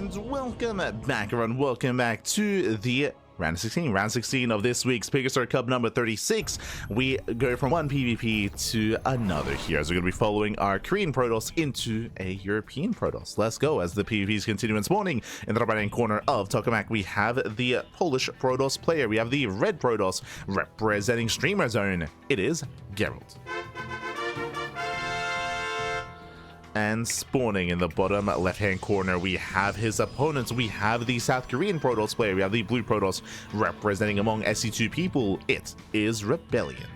And welcome back, everyone. Welcome back to the round 16 of this week's PiGosaur Cup number 36. We go from one PvP to another here, as we're going to be following our Korean Protoss into a European Protoss. Let's go as the PvPs continue in spawning. In the top right hand corner of Tokamak, we have the Polish Protoss player. We have the red Protoss representing Streamer Zone. It is Gerald. And spawning in the bottom left-hand corner, we have his opponents. We have the South Korean Protoss player. We have the blue Protoss representing among SC2 people. It is ReBellioN.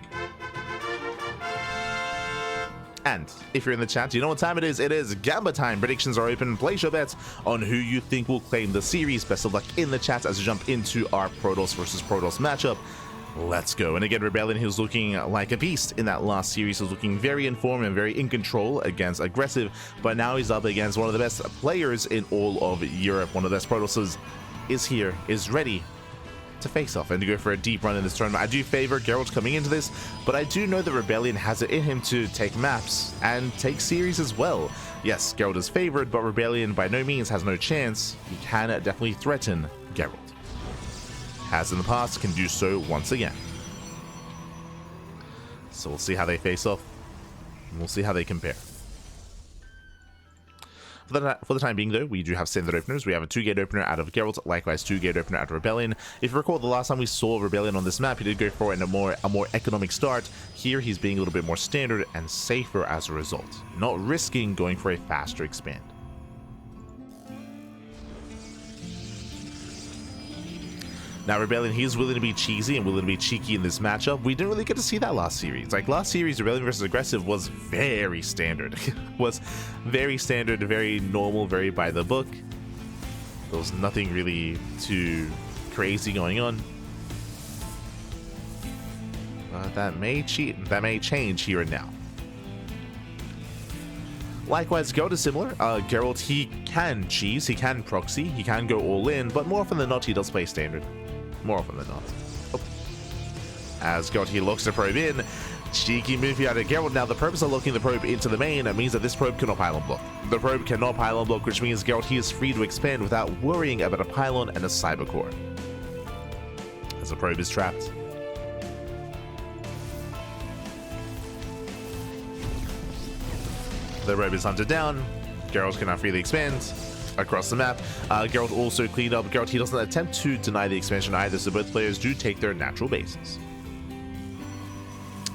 And if you're in the chat, you know what time it is. It is Gamba time. Predictions are open. Place your bets on who you think will claim the series. Best of luck in the chat as we jump into our Protoss versus Protoss matchup. Let's go. And again, ReBellioN, he was looking like a beast in that last series. He was looking very informed and very in control against aggressive, but now he's up against one of the best players in all of Europe. One of the best Protosses is here, is ready to face off and to go for a deep run in this tournament. I do favor Gerald coming into this, but I do know that ReBellioN has it in him to take maps and take series as well. Yes, Gerald is favored, but ReBellioN by no means has no chance. He can definitely threaten Gerald. Has in the past, can do so once again. So we'll see how they face off, and we'll see how they compare. For the time being, though, we do have standard openers. We have a 2-gate opener out of Gerald, likewise 2-gate opener out of ReBellioN. If you recall, the last time we saw ReBellioN on this map, he did go for a more economic start. Here, he's being a little bit more standard and safer as a result, not risking going for a faster expand. Now, ReBellioN, he's willing to be cheesy and willing to be cheeky in this matchup. We didn't really get to see that last series. Like, last series, ReBellioN versus Aggressive was very standard. Was very standard, very normal, very by the book. There was nothing really too crazy going on. That may change here and now. Likewise, Gerald is similar. Gerald, he can cheese, he can proxy, he can go all in, but more often than not, he does play standard. More often than not. Oh. As Gerald, he locks the probe in. Cheeky move out of Gerald. Now, the probes are locking the probe into the main. That means that this probe cannot pylon block. The probe cannot pylon block, which means Gerald, he is free to expand without worrying about a pylon and a cyber core. As the probe is trapped. The probe is hunted down. Gerald cannot freely expand across the map. Gerald also cleaned up. Gerald, he doesn't attempt to deny the expansion either, so both players do take their natural bases.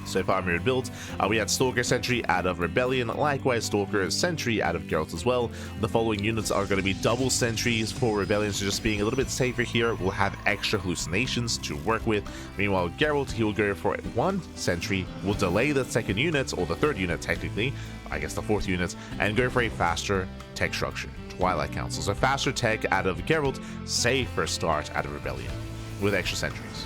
So far, mirrored builds. We had Stalker Sentry out of ReBellioN, likewise Stalker Sentry out of Gerald as well. The following units are going to be double sentries for ReBellioN, so just being a little bit safer here. We'll have extra hallucinations to work with. Meanwhile, Gerald, he will go for one sentry, will delay the second unit, or the third unit technically, I guess the fourth unit, and go for a faster tech structure. Twilight Council. So faster tech out of Gerald, safer start out of ReBellioN with extra sentries.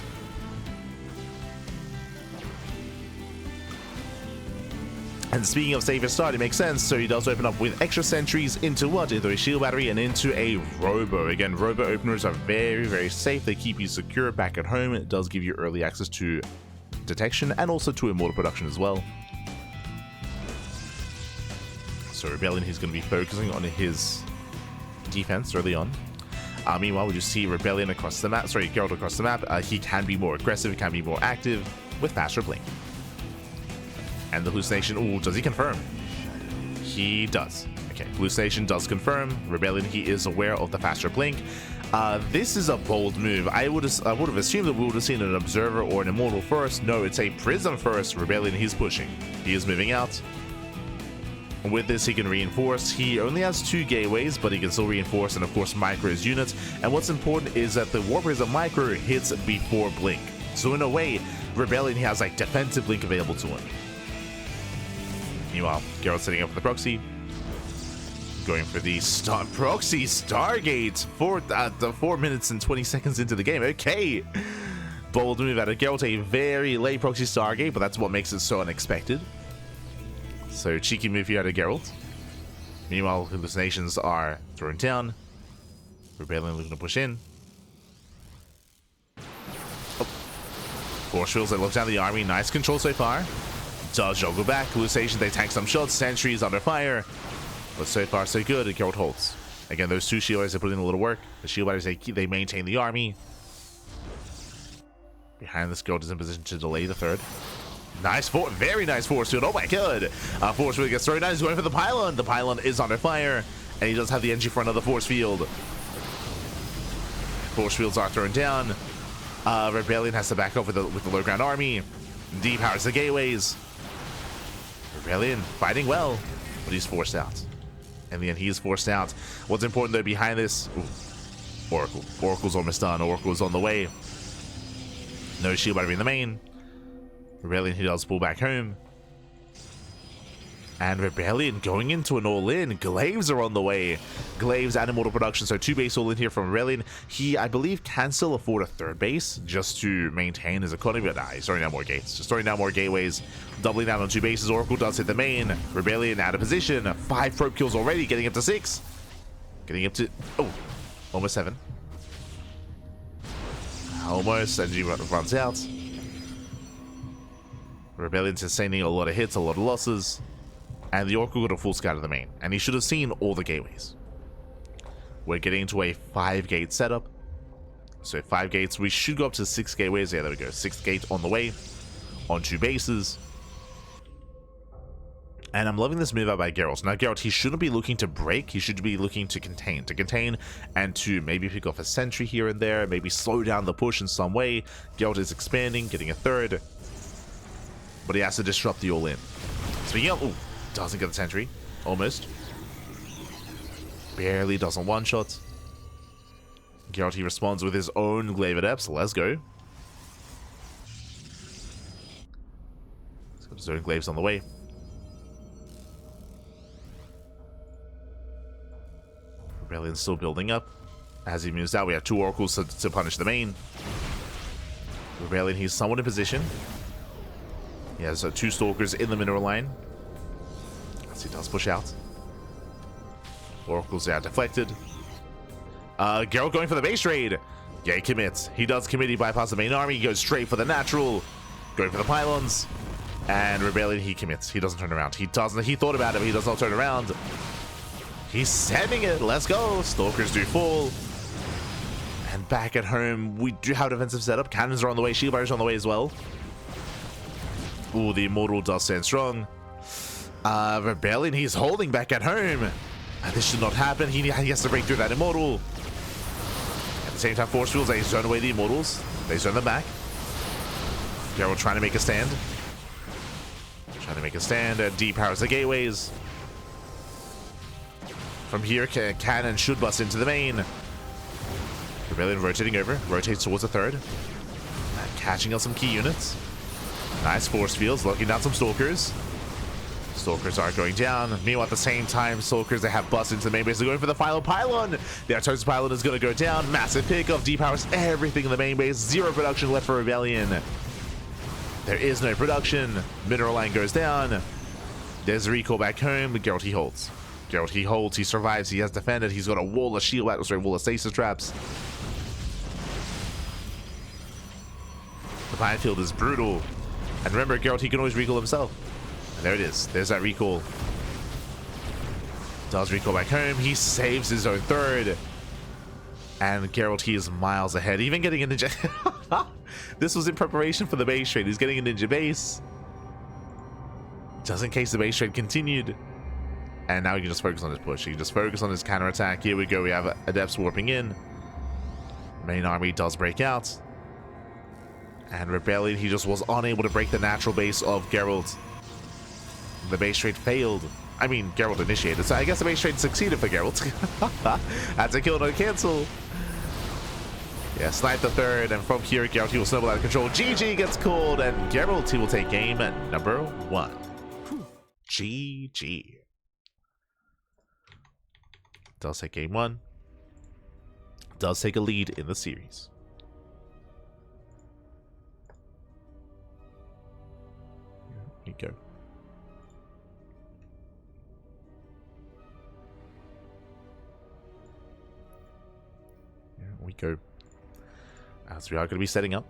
And speaking of safer start, it makes sense. So he does open up with extra sentries into what? Into a shield battery and into a robo. Again, robo openers are very, very safe. They keep you secure back at home. It does give you early access to detection and also to immortal production as well. So ReBellioN, he's going to be focusing on his defense early on. Meanwhile, we just see ReBellioN across the map. Sorry, Gerald across the map. He can be more aggressive, he can be more active with faster blink. And the hallucination. Ooh, does he confirm? He does. Okay, hallucination does confirm. ReBellioN, he is aware of the faster blink. This is a bold move. I would have assumed that we would have seen an observer or an immortal first. No, it's a prism first. ReBellioN, he's pushing. He is moving out. With this, he can reinforce. He only has 2 gateways, but he can still reinforce and, of course, micro his units. And what's important is that the Warp Prism micro hits before blink. So in a way, ReBellioN, he has like defensive blink available to him. Meanwhile, Gerald setting up for the proxy. Going for the proxy Stargate for 4 minutes and 20 seconds into the game. Okay. Bold move out of Gerald. A very late proxy Stargate, but that's what makes it so unexpected. So cheeky move here out of Gerald. Meanwhile, hallucinations are thrown down. ReBellioN looking to push in. Oh. Force fields that look down the army. Nice control so far. Does juggle back. Hallucinations, they tank some shots. Sentries under fire. But so far, so good. Gerald holds. Again, those two shield batteries, they put in a little work. The shield batteries, they maintain the army. Behind this Gerald is in position to delay the third. Nice, very nice force field. Oh my god. Force field gets thrown down. He's going for the pylon. The pylon is under fire. And he does have the energy for another force field. Force fields are thrown down. ReBellioN has to back up with the low ground army. Depowers the gateways. ReBellioN fighting well, but he's forced out. In the end, he is forced out. What's important though behind this? Ooh, Oracle. Oracle's almost done. Oracle's on the way. No shield battery in the main. ReBellioN, he does pull back home. And ReBellioN going into an all-in. Glaives are on the way. Glaives and Immortal Production. So 2 base all-in here from ReBellioN. He, I believe, can still afford a 3rd base just to maintain his economy. But nah, he's throwing down more gates. Just throwing down more gateways. Doubling down on 2 bases. Oracle does hit the main. ReBellioN out of position. 5 probe kills already. Getting up to 6. Getting up to... Oh, almost 7. Almost. Energy runs out. ReBellion's sustaining a lot of hits, a lot of losses. And the Oracle got a full scout of the main. And he should have seen all the gateways. We're getting into a 5-gate setup. So 5 gates. We should go up to 6 gateways. Yeah, there we go. 6th gate on the way. On 2 bases. And I'm loving this move out by Gerald. Now, Gerald, he shouldn't be looking to break. He should be looking to contain. And to maybe pick off a sentry here and there. Maybe slow down the push in some way. Gerald is expanding, getting a 3rd. But he has to disrupt the all-in. Speaking of... Ooh. Doesn't get the sentry. Almost. Barely doesn't one-shot. Gerald, he responds with his own Glaive Adepts. Let's go. He's got his own Glaives on the way. ReBellion's still building up. As he moves out, we have 2 Oracles to punish the main. ReBellioN, he's somewhat in position. He has 2 Stalkers in the mineral line. He does push out. Oracle's out deflected. Gerald going for the base raid. Yeah, he commits. He does commit. He bypasses the main army. He goes straight for the natural. Going for the pylons. And ReBellioN, he commits. He doesn't turn around. He doesn't. He thought about it, but he does not turn around. He's sending it. Let's go. Stalkers do fall. And back at home, we do have a defensive setup. Cannons are on the way. Shield barriers are on the way as well. Ooh, the Immortal does stand strong. ReBellioN, he's holding back at home. This should not happen. He has to break through that Immortal. At the same time, Force Fields, they zone away the Immortals. They zone them back. Gerald trying to make a stand. Depowers the gateways. From here, Cannon should bust into the main. ReBellioN rotating over. Rotates towards the 3rd. And catching up some key units. Nice Force Fields, locking down some Stalkers. Stalkers are going down. Meanwhile, at the same time, Stalkers, they have bust into the main base. They're going for the final pylon. The Artosis pylon is going to go down. Massive pickup. Depowers everything in the main base. 0 production left for ReBellioN. There is no production. Mineral line goes down. There's a recall back home. Gerald, he holds. Gerald, he holds. He survives. He has defended. He's got a wall of shield battles, wall of stasis traps. The battlefield is brutal. And remember, Gerald, he can always recall himself. There it is. There's that recall. Does recall back home. He saves his own 3rd. And Gerald, he is miles ahead. Even getting a ninja. This was in preparation for the base trade. He's getting a ninja base. Just in case the base trade continued. And now he can just focus on his push. He can just focus on his counterattack. Here we go. We have Adepts warping in. Main army does break out. And ReBellioN, he just was unable to break the natural base of Gerald. The base trade failed. I mean, Gerald initiated, so I guess the base trade succeeded for Gerald. That's a kill, no cancel. Yeah, snipe the 3rd, and from here, Gerald, he will snowball out of control. GG gets called, and Gerald, he will take game number 1. GG. Does take game 1. Does take a lead in the series. Here you go. We go, as we are going to be setting up.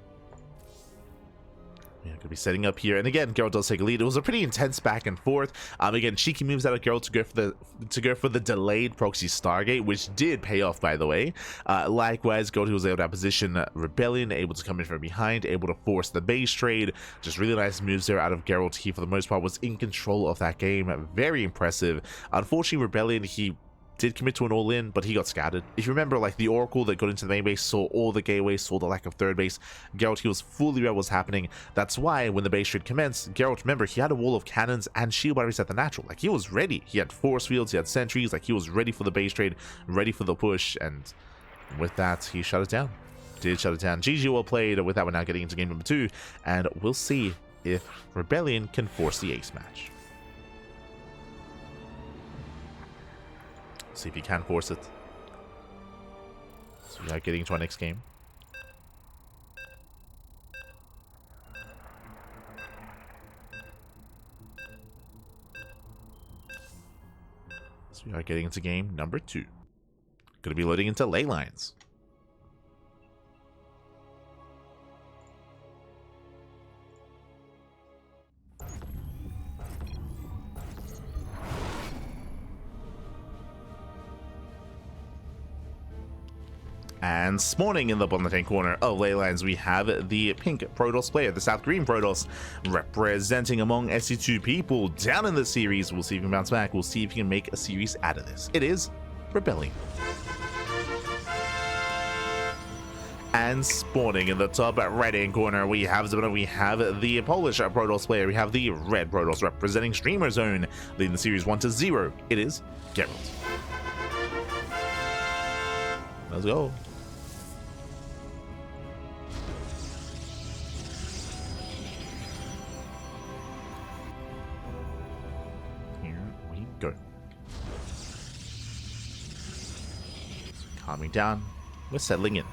Yeah, going to be setting up here, and again, Gerald does take a lead. It was a pretty intense back and forth. Again, Cheeky moves out of Gerald to go for the delayed proxy Stargate, which did pay off, by the way. Likewise, Gerald was able to position ReBellioN, able to come in from behind, able to force the base trade. Just really nice moves there out of Gerald. He, for the most part, was in control of that game. Very impressive. Unfortunately, ReBellioN, he did commit to an all-in, but he got scattered. If you remember, like, the Oracle that got into the main base saw all the gateways, saw the lack of third base. Gerald, he was fully aware what was happening. That's why when the base trade commenced, Gerald, remember, he had a wall of cannons and shield batteries at the natural. Like, he was ready. He had force fields, he had sentries. Like, he was ready for the base trade, ready for the push, and with that, he shut it down. Did shut it down. GG, well played. With that, we're now getting into game number 2, and we'll see if ReBellioN can force the ace match. See if he can force it. So we are getting to our next game. So we are getting into game number 2. Going to be loading into ley lines. And spawning in the bottom left-hand corner of ley lines, we have the pink Protoss player, the South Green Protoss, representing among SC2 people down in the series. We'll see if he can bounce back. We'll see if he can make a series out of this. It is ReBellioN. And spawning in the top right-hand corner, we have the Polish Protoss player. We have the red Protoss representing Streamer Zone, leading the series 1-0. It is Gerald. Let's go. Here we go. Calming down. We're settling in.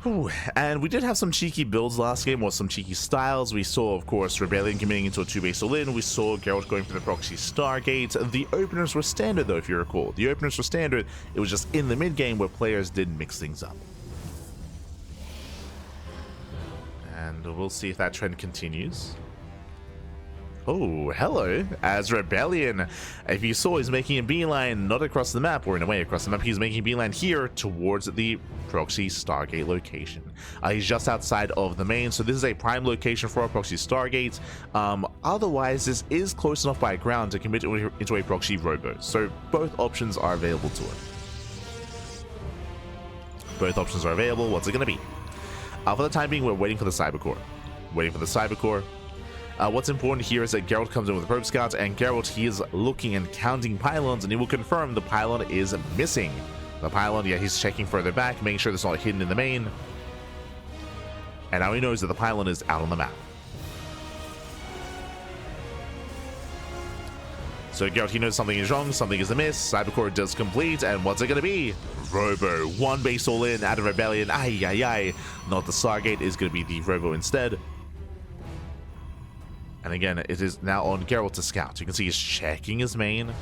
Whew. And we did have some cheeky builds last game, or some cheeky styles. We saw, of course, ReBellioN committing into a 2-base all-in. We saw Gerald going for the proxy Stargate. The openers were standard, though, if you recall. The openers were standard. It was just in the mid-game where players did mix things up. And we'll see if that trend continues. Oh, hello, as ReBellioN. If you saw, he's making a beeline, not across the map, or in a way across the map, he's making a beeline here towards the proxy Stargate location. He's just outside of the main, so this is a prime location for a proxy Stargate. Otherwise, this is close enough by ground to commit into a proxy robo, so both options are available to him. Both options are available. What's it going to be? For the time being, we're waiting for the Cybercore. What's important here is that Gerald comes in with the probe scouts, and Gerald, he is looking and counting pylons, and he will confirm the pylon is missing. The pylon, yeah, he's checking further back, making sure it's not hidden in the main. And now he knows that the pylon is out on the map. So Gerald, he knows something is wrong, something is amiss. Cybercore does complete, and what's it going to be? Robo. One base all in out of ReBellioN. Ay, ay, ay. Not the Stargate, is going to be the Robo instead. And again, it is now on Gerald to scout. You can see he's checking his main.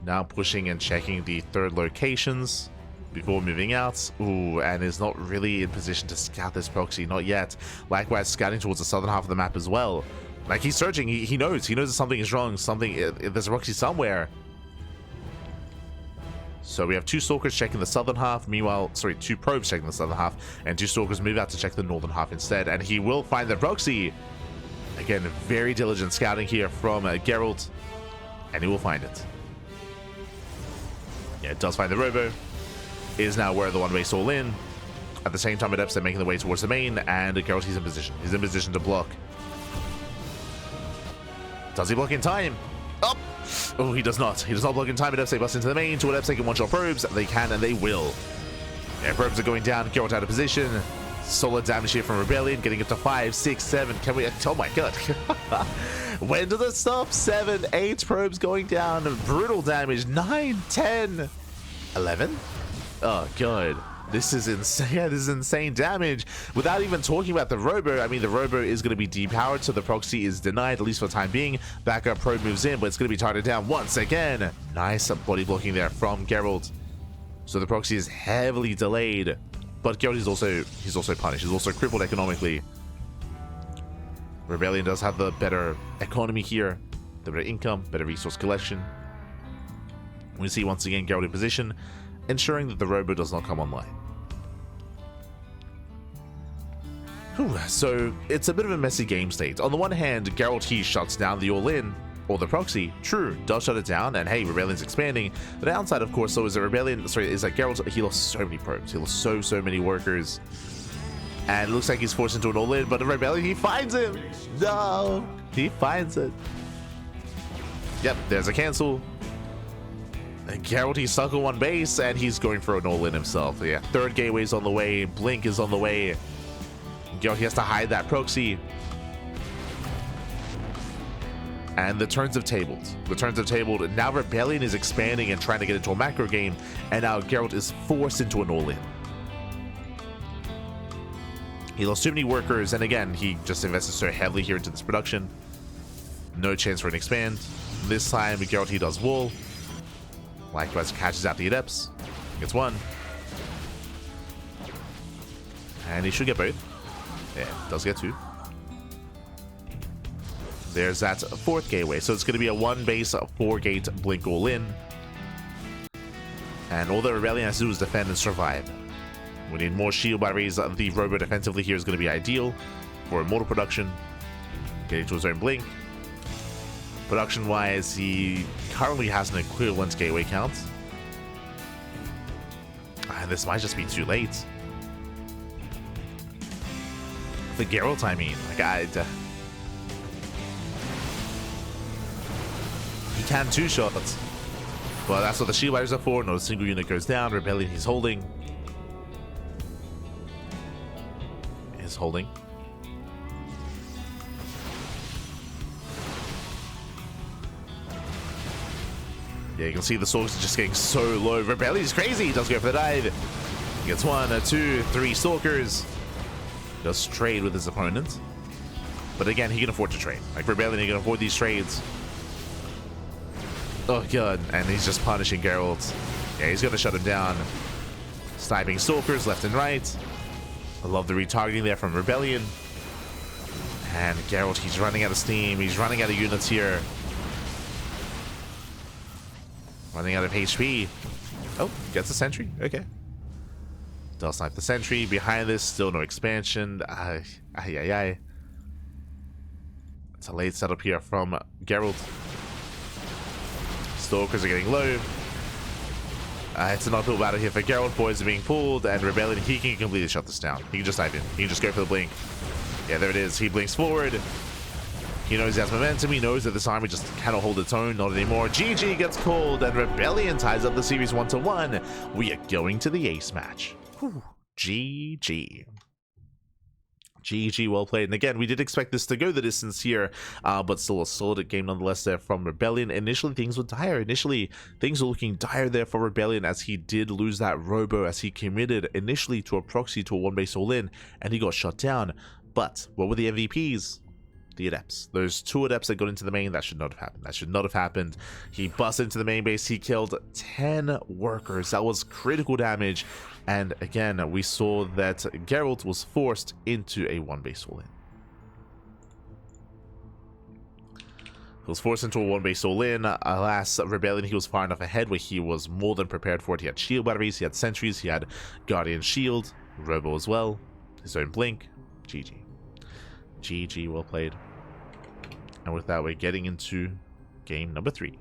Now pushing and checking the third locations before moving out. Ooh, and is not really in position to scout this proxy, not yet. Likewise, scouting towards the southern half of the map as well. Like, he's searching, he knows that something is wrong, there's a proxy somewhere. So we have 2 stalkers checking the southern half, meanwhile, sorry, 2 probes checking the southern half, and 2 stalkers move out to check the northern half instead, and he will find the proxy. Again, very diligent scouting here from Gerald, and he will find it. Yeah, it does find the robo. It is now where the one base all in. At the same time, Adepts are making their way towards the main, and Gerald, he's in position. He's in position to block. Does he block in time? Up! Oh, he does not. He does not block in time. Adepts, they bust into the main. 2 Adepts taking one-shot probes. They can, and they will. Yeah, probes are going down. Gerald out of position. Solid damage here from ReBellioN, getting up to 5, 6, 7. Can we? Oh my god. When does it stop? 7, 8 probes going down. Brutal damage. 9, 10, 11. Oh god. This is insane. Yeah, this is insane damage. Without even talking about the robo, I mean, the robo is going to be depowered, so the proxy is denied, at least for the time being. Backup probe moves in, but it's going to be targeted down once again. Nice body blocking there from Gerald. So the proxy is heavily delayed. But Gerald is also punished. He's also crippled economically. ReBellioN does have the better economy here, the better income, better resource collection. We see once again Gerald in position, ensuring that the robo does not come online. So it's a bit of a messy game state. On the one hand, Gerald he shuts down the all-in, or the proxy. True, does shut it down, and hey, ReBellion's expanding. The downside, of course, though, is that is that Gerald, he lost so many probes. He lost so many workers. And it looks like he's forced into an all-in, but ReBellioN, he finds him! No! He finds it. Yep, there's a cancel. And Gerald, he's stuck on one base, and he's going for an all-in himself. Yeah, third gateway's on the way, Blink is on the way. Gerald, he has to hide that proxy. And the turns have tabled. The turns have tabled. Now ReBellioN is expanding and trying to get into a macro game, and now Gerald is forced into an all-in. He lost too many workers, and again, he just invested so heavily here into this production. No chance for an expand. This time, Gerald, he does wall. Likewise, catches out the adepts. Gets one. And he should get both. Yeah, does get two. There's that fourth gateway. So it's going to be a 1-base, 4-gate blink all in. And all that ReBellioN has to do is defend and survive. We need more shield batteries. The robo defensively here is going to be ideal for immortal production. Getting to his own blink. Production wise, he currently has an equivalent gateway count. And this might just be too late. The Geralt, I mean, like he can two shots, but that's what the shield batteries are for. Not a single unit goes down. ReBellioN, he's holding. Is holding. Yeah, you can see the stalkers are just getting so low. ReBellion's crazy. He does go for the dive. He gets 1, 2, 3 stalkers. Does trade with his opponent. But again, he can afford to trade. Like ReBellioN, he can afford these trades. Oh god, and he's just punishing Gerald. Yeah, he's gonna shut him down. Sniping stalkers left and right. I love the retargeting there from ReBellioN. And Gerald, he's running out of steam. He's running out of units here. Running out of HP. Oh, gets a sentry. Okay. Does snipe the sentry. Behind this, still no expansion. It's a late setup here from Gerald. Stalkers are getting low. It's an uphill battle here for Gerald. Boys are being pulled, and ReBellioN, he can completely shut this down. He can just snipe in. He can just go for the blink. Yeah, there it is. He blinks forward. He knows he has momentum. He knows that this army just cannot hold its own. Not anymore. GG gets called, and ReBellioN ties up the series 1-1. We are going to the ace match. Whew. GG. GG, well played. And again, we did expect this to go the distance here, but still a solid game nonetheless there from ReBellioN. Initially, things were dire. Initially, things were looking dire there for ReBellioN as he did lose that robo, as he committed initially to a proxy to a 1-base all-in, and he got shut down. But what were the MVPs? The adepts. Those 2 adepts that got into the main, that should not have happened. That should not have happened. He busted into the main base. He killed 10 workers. That was critical damage. And again, we saw that Gerald was forced into a 1-base all-in. He was forced into a 1-base all-in. Alas, ReBellioN, he was far enough ahead where he was more than prepared for it. He had shield batteries, he had sentries, he had Guardian Shield, Robo as well, his own blink. GG. GG, well played. And with that, we're getting into game number 3.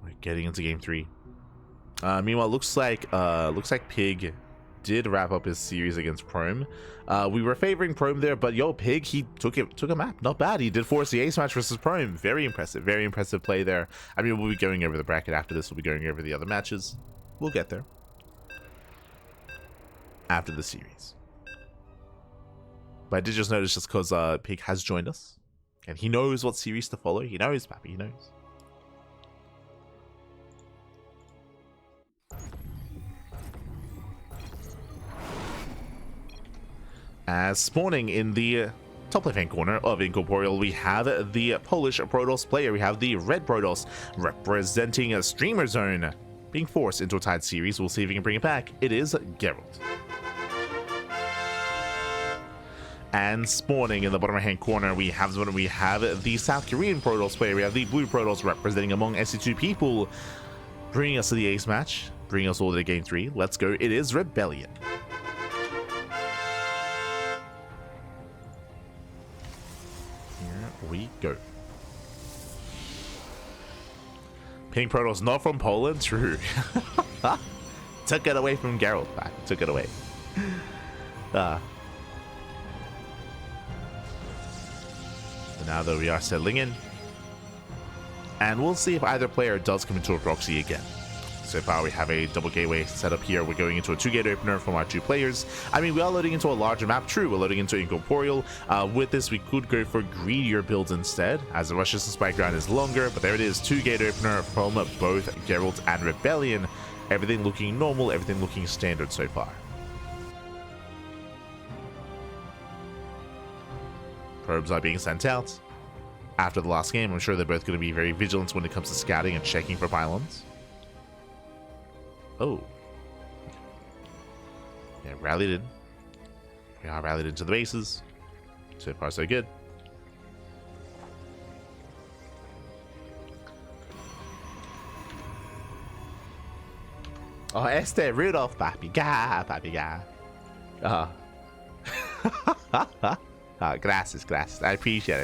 We're getting into game 3. Meanwhile, looks like Pig did wrap up his series against Prome. We were favoring Prome there, but yo, Pig, he took a map. Not bad. He did force the ace match versus Prome. Very impressive play there. I mean, we'll be going over the bracket after this. We'll be going over the other matches. We'll get there after the series. But I did just notice, just because Pig has joined us and he knows what series to follow. He knows, Pappy, he knows. As spawning in the top left-hand corner of Incorporeal, we have the Polish Protoss player. We have the red Protoss representing a Streamer Zone. being forced into a tied series. We'll see if he can bring it back. It is Gerald. And spawning in the bottom right-hand corner, we have the South Korean Protoss player. We have the Blue Protoss representing among SC2 people, bringing us to the ace match, bringing us all to game 3. Let's go. It is ReBellioN. Here we go. Pink Protoss, not from Poland, true. Took it away from Gerald back. Took it away. So now that we are settling in, and we'll see if either player does come into a proxy again. So far we have a double gateway set up here. We're going into a 2-gate opener from our 2 players. I mean, we are loading into a larger map, true. We're loading into Incorporeal. With this, we could go for greedier builds instead, as the Rush Resistance Spike Ground is longer, but there it is, 2-gate opener from both Gerald and ReBellioN. Everything looking normal, everything looking standard so far. Probes are being sent out. After the last game, I'm sure they're both going to be very vigilant when it comes to scouting and checking for pylons. Oh. Yeah, rallied in. We are rallied into the bases. So far, so good. Oh, Rudolph, papi ga. Oh, gracias. I appreciate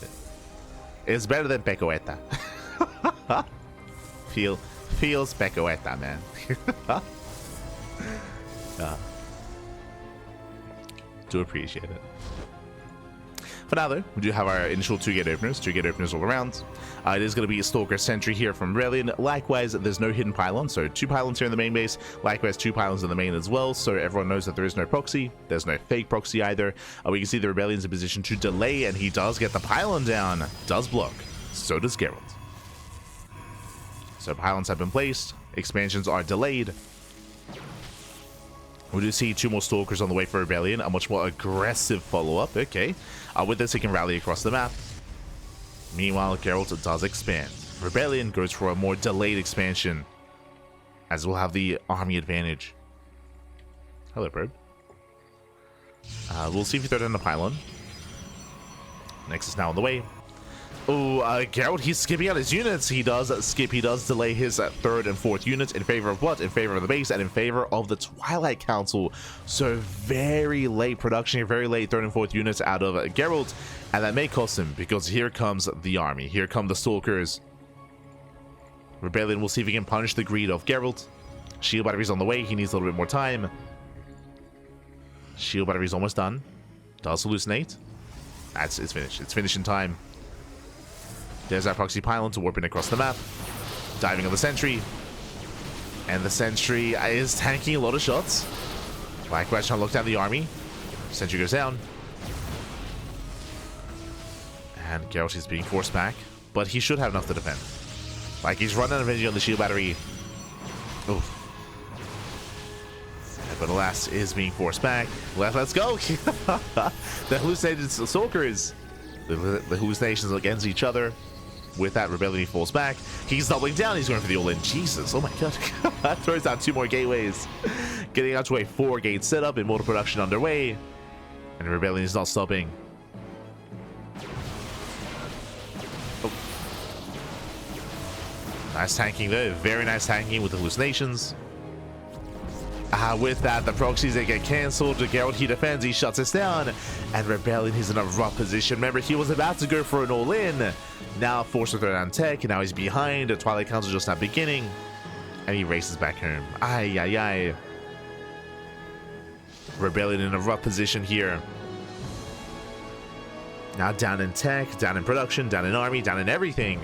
it. It's better than Pecoeta. Feels Pecoeta, man. Do appreciate it. For now, though, we do have our initial 2-gate openers all around. It is going to be a Stalker Sentry here from ReBellioN. Likewise, there's no hidden pylon, so 2 pylons here in the main base. Likewise, 2 pylons in the main as well, so everyone knows that there is no proxy. There's no fake proxy either. We can see the ReBellion's in position to delay, and he does get the pylon down. Does block. So does Gerald. So pylons have been placed. Expansions are delayed. We do see 2 more Stalkers on the way for ReBellioN. A much more aggressive follow-up. Okay. With this, he can rally across the map. Meanwhile, Gerald does expand. ReBellioN goes for a more delayed expansion, as we'll have the army advantage. Hello, bird. We'll see if he throws down the pylon. Next is now on the way. Oh, Gerald, he's skipping out his units. He does skip. He does delay his 3rd and 4th units in favor of what? In favor of the base and in favor of the Twilight Council. So very late production here, very late 3rd and 4th units out of Gerald. And that may cost him, because here comes the army. Here come the Stalkers. ReBellioN will see if he can punish the greed of Gerald. Shield battery's on the way. He needs a little bit more time. Shield battery's almost done. Does hallucinate. It's finished. It's finished in time. There's our proxy pylon to warp in across the map. Diving on the sentry. And the sentry is tanking a lot of shots. Likewise, trying to lock down the army. Sentry goes down. And Geralt is being forced back. But he should have enough to defend. Like, he's running out of energy on the shield battery. Oof. But alas, is being forced back. Let's go! The hallucinated Stalkers. The hallucinations against each other. With that, ReBellioN falls back. He's doubling down. He's going for the all-in. Jesus, oh my god. That throws out 2 more gateways. Getting out to a 4-gate setup. Immortal production underway. And ReBellioN is not stopping. Oh. Nice tanking though. Very nice tanking with the hallucinations. With that, the proxies, they get cancelled. Gerald, he defends, he shuts us down. And ReBellioN is in a rough position. Remember, he was about to go for an all-in. Now forced to throw down tech, and now he's behind. The Twilight Council just now beginning. And he races back home. Ay. ReBellioN in a rough position here. Now down in tech, down in production, down in army, down in everything.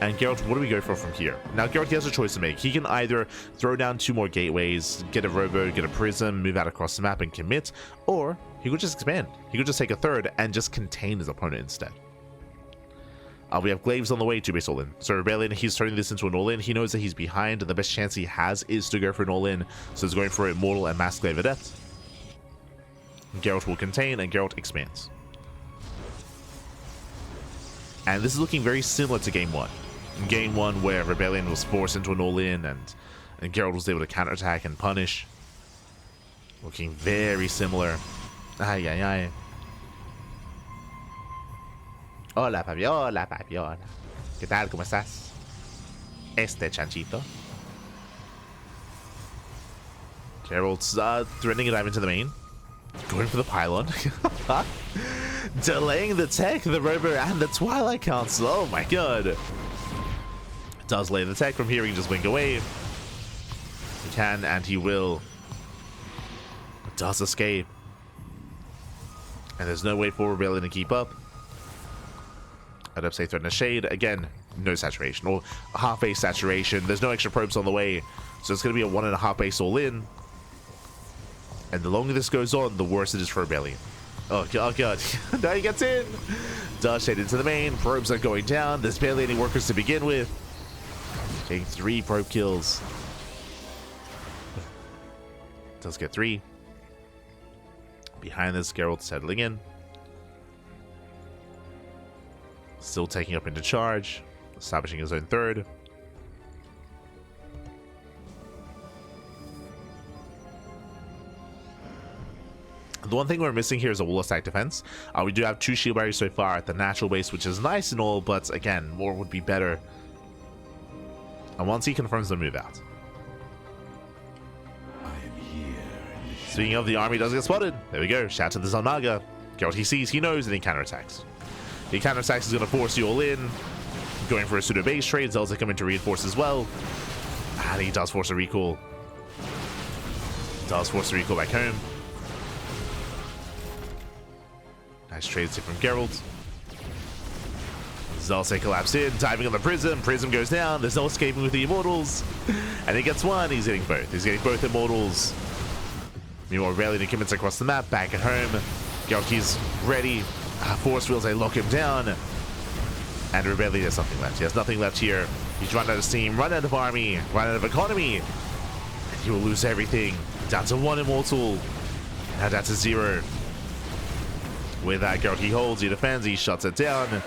And Geralt, what do we go for from here? Now, Geralt, he has a choice to make. He can either throw down 2 more gateways, get a robo, get a prism, move out across the map and commit, or he could just expand. He could just take a 3rd and just contain his opponent instead. We have Glaives on the way to base all-in. So ReBellioN, he's turning this into an all-in. He knows that he's behind, and the best chance he has is to go for an all-in. So he's going for Immortal and Mass Glaive Adept. Geralt will contain, and Geralt expands. And this is looking very similar to game one. In game one, where ReBellioN was forced into an all-in and Gerald was able to counterattack and punish. Looking very similar. Ay, ay, ay. Hola, papi. Hola, papi. Hola. ¿Qué tal? ¿Cómo estás? Este chanchito. Gerald's threatening a dive into the main. Going for the pylon. Delaying the tech, the robo, and the Twilight Council. Oh my god. Does lay the tech from here. He can just blink away. He can, and he will. Does escape. And there's no way for ReBellioN to keep up. I'd up say threaten a shade. Again, no saturation. Or half base saturation. There's no extra probes on the way. So it's going to be a 1.5 base all in. And the longer this goes on, the worse it is for ReBellioN. Oh god. Now he gets in. Does shade into the main. Probes are going down. There's barely any workers to begin with. Getting 3 probe kills. Does get 3. Behind this, Gerald settling in. Still taking up into charge. Establishing his own third. The one thing we're missing here is a wall of stack defense. We do have 2 shield barriers so far at the natural base, which is nice and all, but again, more would be better. And once he confirms the move out. Speaking of, the army does get spotted. There we go. Shout to the Zalnaga. Gerald, he sees, he knows, and he counterattacks. The counterattacks is going to force you all in. Going for a pseudo base trade. Zelda coming to reinforce as well. And he does force a recall. Does force a recall back home. Nice trade from Gerald. Zalse collapsed in, diving on the Prism. Prism goes down. There's no escaping with the Immortals. And he gets one. He's getting both. He's getting both Immortals. Meanwhile, ReBellioN commits across the map, back at home. Gerald, he's ready. Force wheels, they lock him down. And ReBellioN has nothing left. He has nothing left here. He's run out of steam, run out of army, run out of economy. And he will lose everything. Down to 1 Immortal. Now down to 0. With that, Gerald, he holds, he defends, he shuts it down.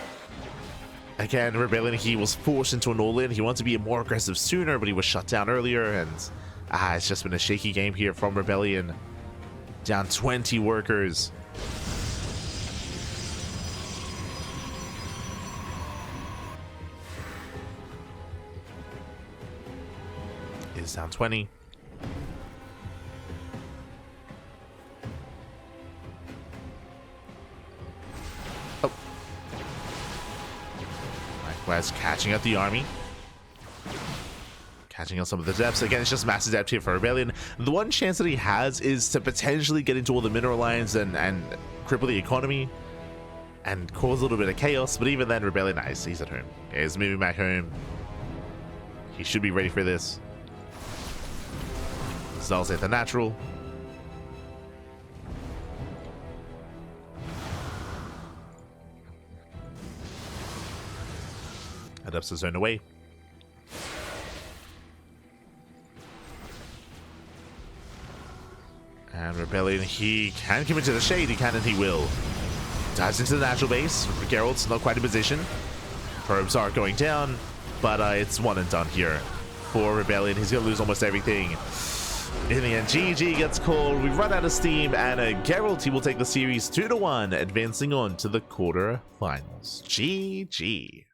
Again, ReBellioN, he was forced into an all-in. He wanted to be more aggressive sooner, but he was shut down earlier. And it's just been a shaky game here from ReBellioN. Down 20 workers. Is down 20. Oh. Likewise, catching up the army. Catching on some of the depths. Again, it's just massive depth here for ReBellioN. The one chance that he has is to potentially get into all the mineral lines and cripple the economy and cause a little bit of chaos. But even then, ReBellioN, he's at home. Okay, he's moving back home. He should be ready for this. Zal's at the natural. Adapts the zone away. And ReBellioN, he can commit to the shade, he can and he will. Dives into the natural base. Gerald's not quite in position. Probes are going down, but it's one and done here for ReBellioN. He's going to lose almost everything. In the end, GG gets called. We run out of steam, and Gerald, he will take the series 2-1, advancing on to the quarterfinals. GG.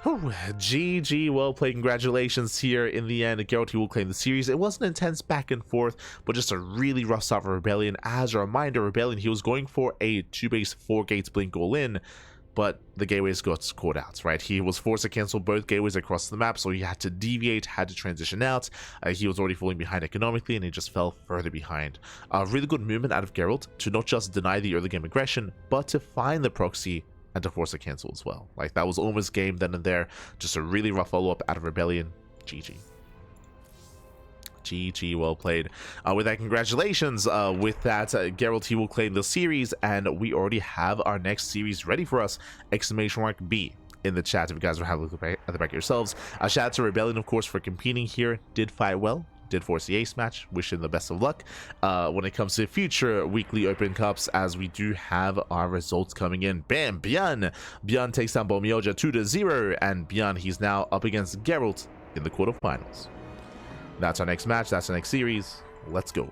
Whew, GG, well played. Congratulations here. In the end, Gerald, he will claim the series. It wasn't intense back and forth, but just a really rough start for ReBellioN. As a reminder, ReBellioN, he was going for a 2-base 4-gates blink all in, but the gateways got caught out, right? He was forced to cancel both gateways across the map, so he had to deviate, had to transition out. He was already falling behind economically, and he just fell further behind. A really good movement out of Gerald to not just deny the early game aggression, but to find the proxy and to force a cancel as well. Like, that was almost game then and there. Just a really rough follow-up out of ReBellioN. GG. GG, well played. With that, congratulations. With that, Gerald, he will claim the series, and we already have our next series ready for us. !B in the chat if you guys are having a look at the back yourselves. Shout out to ReBellioN, of course, for competing here. Did fight well. did force the ace match. Wish him the best of luck when it comes to future weekly open cups, as we do have our results coming in. Bam, Bjorn takes down Bomioja 2-0, and Bjorn, he's now up against Gerald in the quarterfinals. That's our next match. That's our next series. Let's go.